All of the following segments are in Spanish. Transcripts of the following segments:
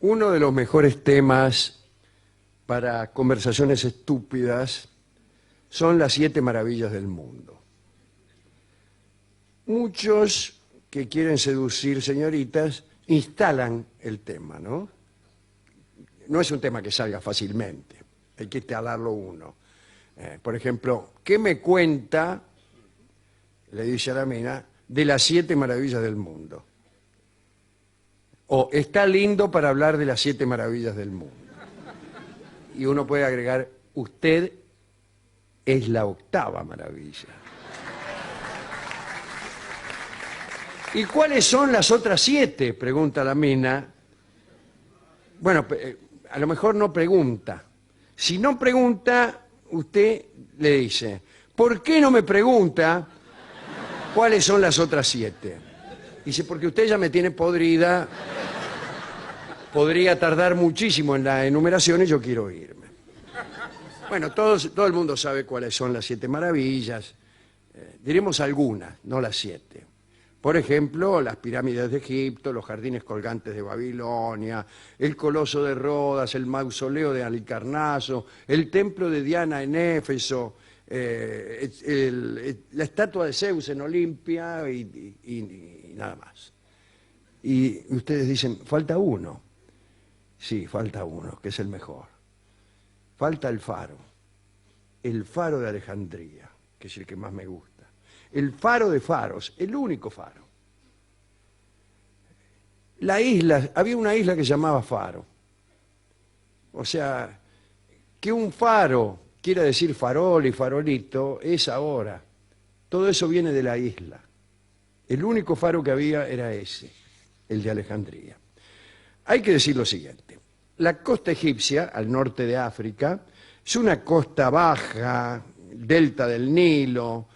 Uno de los mejores temas para conversaciones estúpidas son las 7 maravillas del mundo. Muchos que quieren seducir señoritas instalan el tema, ¿no? No es un tema que salga fácilmente, hay que instalarlo uno. Por ejemplo, ¿qué me cuenta, le dice a la mina, de las 7 maravillas del mundo? O está lindo para hablar de las 7 maravillas del mundo. Y uno puede agregar, usted es la 8ª maravilla. ¿Y cuáles son las otras 7? Pregunta la mina. Bueno, a lo mejor no pregunta. Si no pregunta, usted le dice, ¿por qué no me pregunta cuáles son las otras 7? Dice, porque usted ya me tiene podrida, podría tardar muchísimo en la enumeración y yo quiero irme. Bueno, todo el mundo sabe cuáles son las 7 maravillas. Diremos algunas, no las 7. Por ejemplo, las pirámides de Egipto, los jardines colgantes de Babilonia, el Coloso de Rodas, el mausoleo de Halicarnaso, el templo de Diana en Éfeso, la estatua de Zeus en Olimpia y nada más. Y ustedes dicen, falta uno. Sí, falta uno, que es el mejor. Falta el faro de Alejandría, que es el que más me gusta. El faro de faros, el único faro. La isla, había una isla que se llamaba Faro. O sea, que un faro quiera decir farol y farolito es ahora. Todo eso viene de la isla. El único faro que había era ese, el de Alejandría. Hay que decir lo siguiente. La costa egipcia, al norte de África, es una costa baja, delta del Nilo.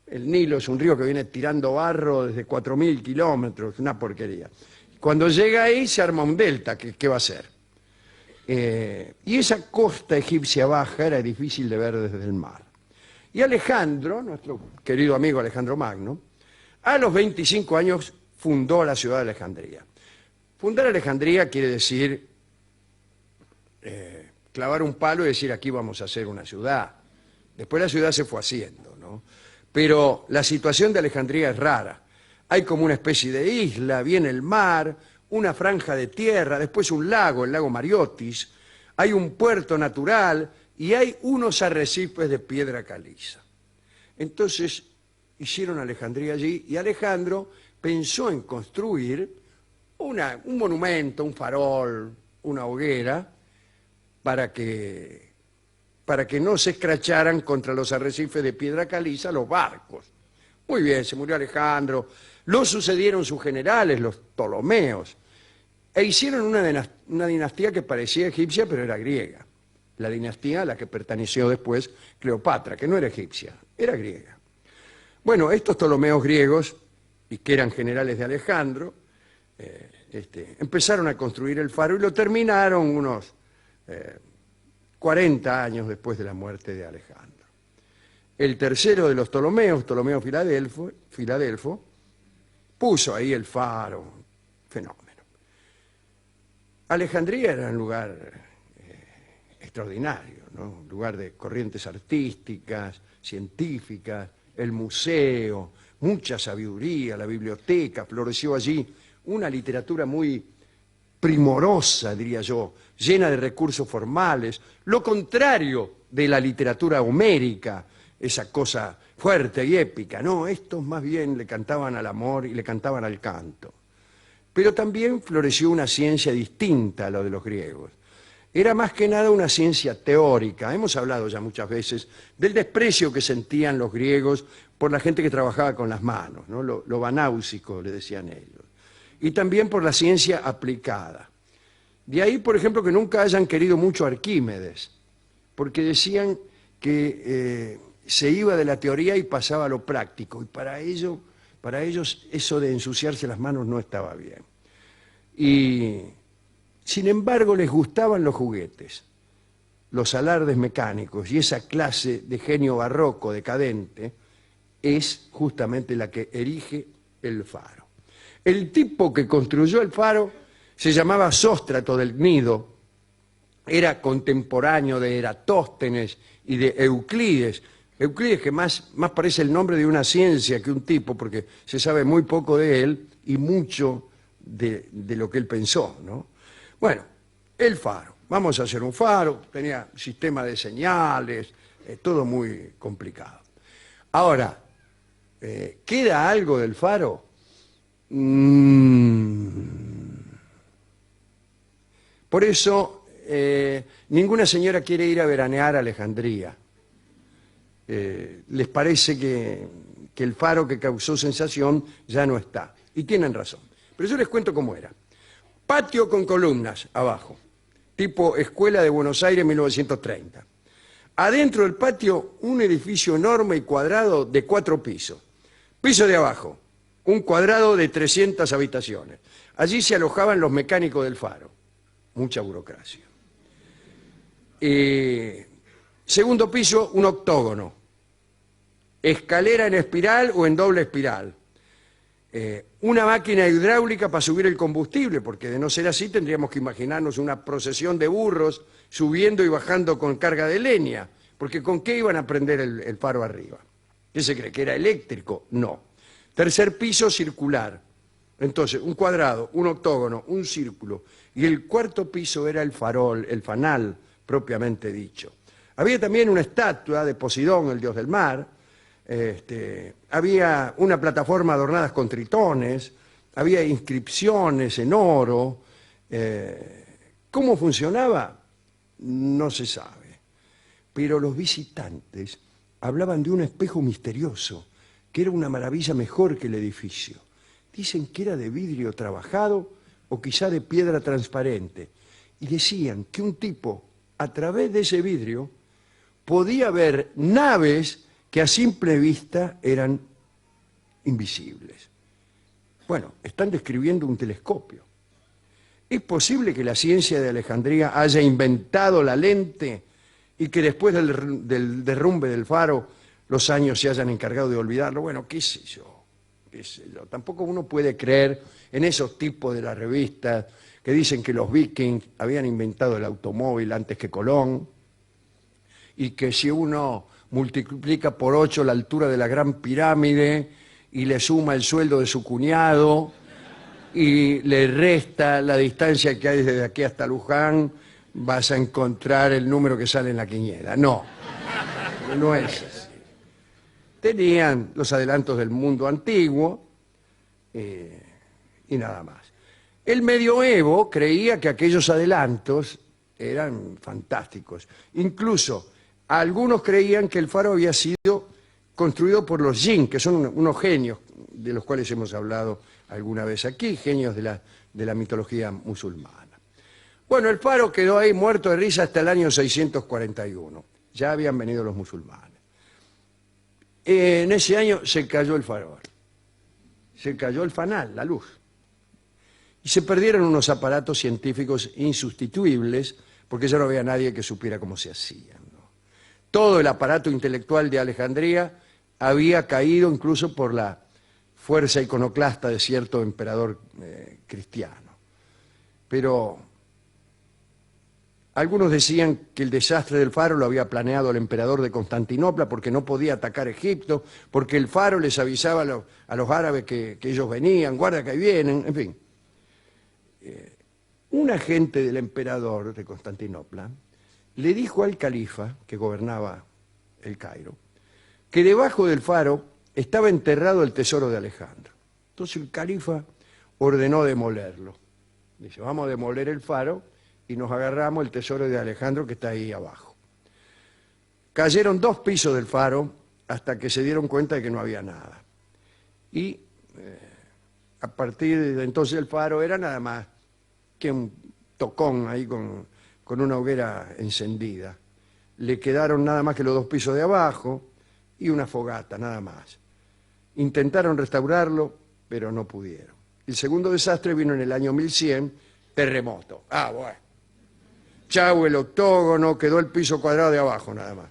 El Nilo es un río que viene tirando barro desde 4.000 kilómetros, una porquería. Cuando llega ahí se arma un delta, ¿qué va a ser? Y esa costa egipcia baja era difícil de ver desde el mar. Y Alejandro, nuestro querido amigo Alejandro Magno, a los 25 años fundó la ciudad de Alejandría. Fundar Alejandría quiere decir clavar un palo y decir aquí vamos a hacer una ciudad. Después la ciudad se fue haciendo, ¿no? Pero la situación de Alejandría es rara. Hay como una especie de isla, viene el mar, una franja de tierra, después un lago, el lago Mariotis, hay un puerto natural y hay unos arrecifes de piedra caliza. Entonces hicieron Alejandría allí y Alejandro pensó en construir un monumento, un farol, una hoguera, para que no se escracharan contra los arrecifes de piedra caliza los barcos. Muy bien, se murió Alejandro, lo sucedieron sus generales, los Ptolomeos, e hicieron una dinastía que parecía egipcia, pero era griega. La dinastía a la que perteneció después Cleopatra, que no era egipcia, era griega. Bueno, estos Ptolomeos griegos, y que eran generales de Alejandro, empezaron a construir el faro y lo terminaron unos 40 años después de la muerte de Alejandro. El tercero de los Ptolomeos, Ptolomeo Filadelfo, puso ahí el faro, fenómeno. Alejandría era un lugar extraordinario, ¿no? Un lugar de corrientes artísticas, científicas, el museo, mucha sabiduría, la biblioteca, floreció allí una literatura muy primorosa, diría yo, llena de recursos formales, lo contrario de la literatura homérica, esa cosa fuerte y épica. No, estos más bien le cantaban al amor y le cantaban al canto. Pero también floreció una ciencia distinta a la de los griegos. Era más que nada una ciencia teórica. Hemos hablado ya muchas veces del desprecio que sentían los griegos por la gente que trabajaba con las manos, ¿no? Lo banáusico, le decían ellos. Y también por la ciencia aplicada. De ahí, por ejemplo, que nunca hayan querido mucho a Arquímedes, porque decían que se iba de la teoría y pasaba a lo práctico, y para ellos eso de ensuciarse las manos no estaba bien. Y sin embargo les gustaban los juguetes, los alardes mecánicos, y esa clase de genio barroco decadente es justamente la que erige el faro. El tipo que construyó el faro Se llamaba Sóstrato del Gnido, era contemporáneo de Eratóstenes y de Euclides. Euclides, que más parece el nombre de una ciencia que un tipo, porque se sabe muy poco de él y mucho de lo que él pensó, ¿no? Bueno, el faro. Vamos a hacer un faro, tenía sistema de señales, todo muy complicado. Ahora, ¿queda algo del faro? Por eso, ninguna señora quiere ir a veranear a Alejandría. Les parece que el faro que causó sensación ya no está. Y tienen razón. Pero yo les cuento cómo era. Patio con columnas abajo, tipo Escuela de Buenos Aires 1930. Adentro del patio, un edificio enorme y cuadrado de 4 pisos. Piso de abajo, un cuadrado de 300 habitaciones. Allí se alojaban los mecánicos del faro. Mucha burocracia. Segundo piso, un octógono. Escalera en espiral o en doble espiral. Una máquina hidráulica para subir el combustible, porque de no ser así tendríamos que imaginarnos una procesión de burros subiendo y bajando con carga de leña, porque ¿con qué iban a prender el faro arriba? ¿Qué se cree? ¿Que era eléctrico? No. Tercer piso, circular. Entonces, un cuadrado, un octógono, un círculo. Y el cuarto piso era el farol, el fanal, propiamente dicho. Había también una estatua de Poseidón, el dios del mar. Había una plataforma adornada con tritones, había inscripciones en oro. ¿Cómo funcionaba? No se sabe. Pero los visitantes hablaban de un espejo misterioso, que era una maravilla mejor que el edificio. Dicen que era de vidrio trabajado o quizá de piedra transparente. Y decían que un tipo, a través de ese vidrio, podía ver naves que a simple vista eran invisibles. Bueno, están describiendo un telescopio. ¿Es posible que la ciencia de Alejandría haya inventado la lente y que después del derrumbe del faro los años se hayan encargado de olvidarlo? Bueno, qué sé yo. Tampoco uno puede creer en esos tipos de las revistas que dicen que los vikings habían inventado el automóvil antes que Colón y que si uno multiplica por 8 la altura de la Gran Pirámide y le suma el sueldo de su cuñado y le resta la distancia que hay desde aquí hasta Luján, vas a encontrar el número que sale en la quiniela. No, no es así. Tenían los adelantos del mundo antiguo y nada más. El medioevo creía que aquellos adelantos eran fantásticos. Incluso algunos creían que el faro había sido construido por los jinn, que son unos genios de los cuales hemos hablado alguna vez aquí, genios de la mitología musulmana. Bueno, el faro quedó ahí muerto de risa hasta el año 641. Ya habían venido los musulmanes. En ese año se cayó el farol, se cayó el fanal, la luz. Y se perdieron unos aparatos científicos insustituibles, porque ya no había nadie que supiera cómo se hacían, ¿no? Todo el aparato intelectual de Alejandría había caído incluso por la fuerza iconoclasta de cierto emperador cristiano. Pero algunos decían que el desastre del faro lo había planeado el emperador de Constantinopla porque no podía atacar Egipto, porque el faro les avisaba a los árabes que ellos venían, guarda que ahí vienen, en fin. Un agente del emperador de Constantinopla le dijo al califa, que gobernaba el Cairo, que debajo del faro estaba enterrado el tesoro de Alejandro. Entonces el califa ordenó demolerlo. Dice, vamos a demoler el faro y nos agarramos el tesoro de Alejandro que está ahí abajo. Cayeron 2 pisos del faro hasta que se dieron cuenta de que no había nada. Y a partir de entonces el faro era nada más que un tocón ahí con una hoguera encendida. Le quedaron nada más que los 2 pisos de abajo y una fogata, nada más. Intentaron restaurarlo, pero no pudieron. El segundo desastre vino en el año 1100, terremoto. Ah, bueno. Chau el octógono, quedó el piso cuadrado de abajo nada más.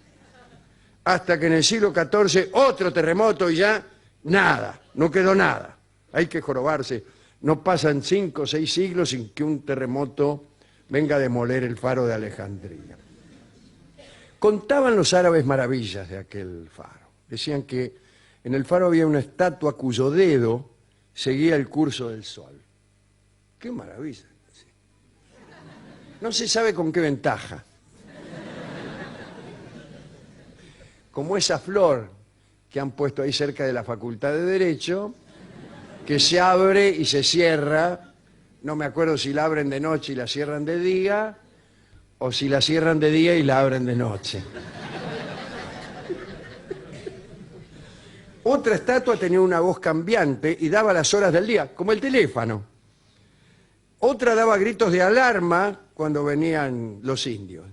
Hasta que en el siglo XIV otro terremoto y ya nada, no quedó nada. Hay que jorobarse. no pasan 5 o 6 siglos sin que un terremoto venga a demoler el faro de Alejandría. Contaban los árabes maravillas de aquel faro. Decían que en el faro había una estatua cuyo dedo seguía el curso del sol. ¡Qué maravilla! No se sabe con qué ventaja. Como esa flor que han puesto ahí cerca de la Facultad de Derecho, que se abre y se cierra. No me acuerdo si la abren de noche y la cierran de día, o si la cierran de día y la abren de noche. Otra estatua tenía una voz cambiante y daba las horas del día, como el teléfono. Otra daba gritos de alarma cuando venían los indios.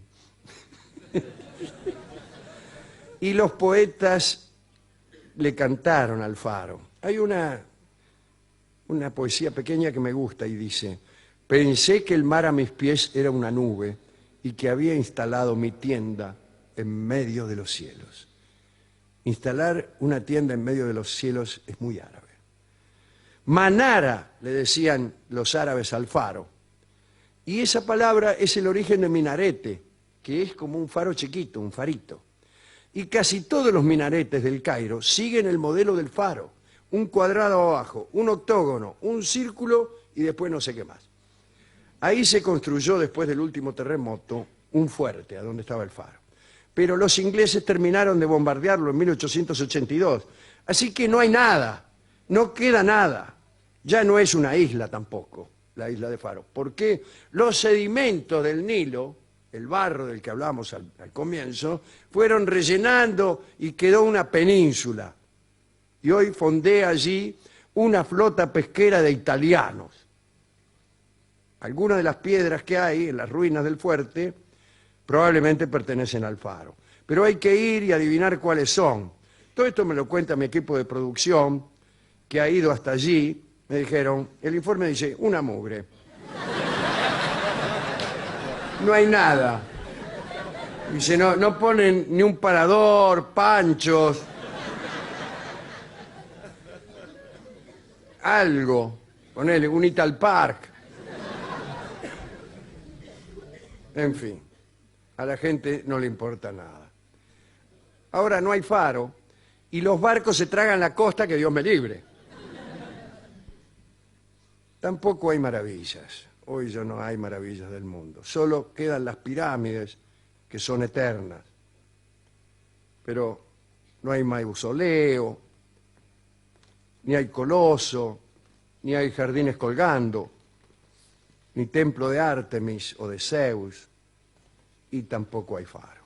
Y los poetas le cantaron al faro. Hay una poesía pequeña que me gusta y dice: pensé que el mar a mis pies era una nube y que había instalado mi tienda en medio de los cielos. Instalar una tienda en medio de los cielos es muy árabe. Manara, le decían los árabes al faro. Y esa palabra es el origen de minarete, que es como un faro chiquito, un farito. Y casi todos los minaretes del Cairo siguen el modelo del faro. Un cuadrado abajo, un octógono, un círculo y después no sé qué más. Ahí se construyó, después del último terremoto, un fuerte, a donde estaba el faro. Pero los ingleses terminaron de bombardearlo en 1882. Así que no hay nada, no queda nada. Ya no es una isla tampoco, la isla de Faro. Porque los sedimentos del Nilo, el barro del que hablábamos al comienzo, fueron rellenando y quedó una península. Y hoy fondea allí una flota pesquera de italianos. Algunas de las piedras que hay en las ruinas del fuerte probablemente pertenecen al faro. Pero hay que ir y adivinar cuáles son. Todo esto me lo cuenta mi equipo de producción, que ha ido hasta allí. Me dijeron, el informe dice, una mugre. No hay nada. Dice, no ponen ni un parador, panchos, algo. Ponele un Ital Park. En fin, a la gente no le importa nada. Ahora no hay faro y los barcos se tragan la costa, que Dios me libre. Tampoco hay maravillas. Hoy ya no hay maravillas del mundo. Solo quedan las pirámides, que son eternas. Pero no hay mausoleo, ni hay coloso, ni hay jardines colgando, ni templo de Artemis o de Zeus, y tampoco hay faro.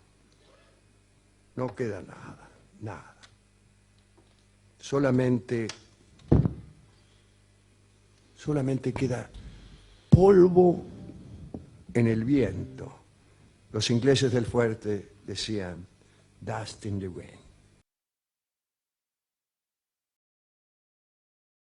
No queda nada, nada. Solamente queda polvo en el viento. Los ingleses del fuerte decían, dust in the wind.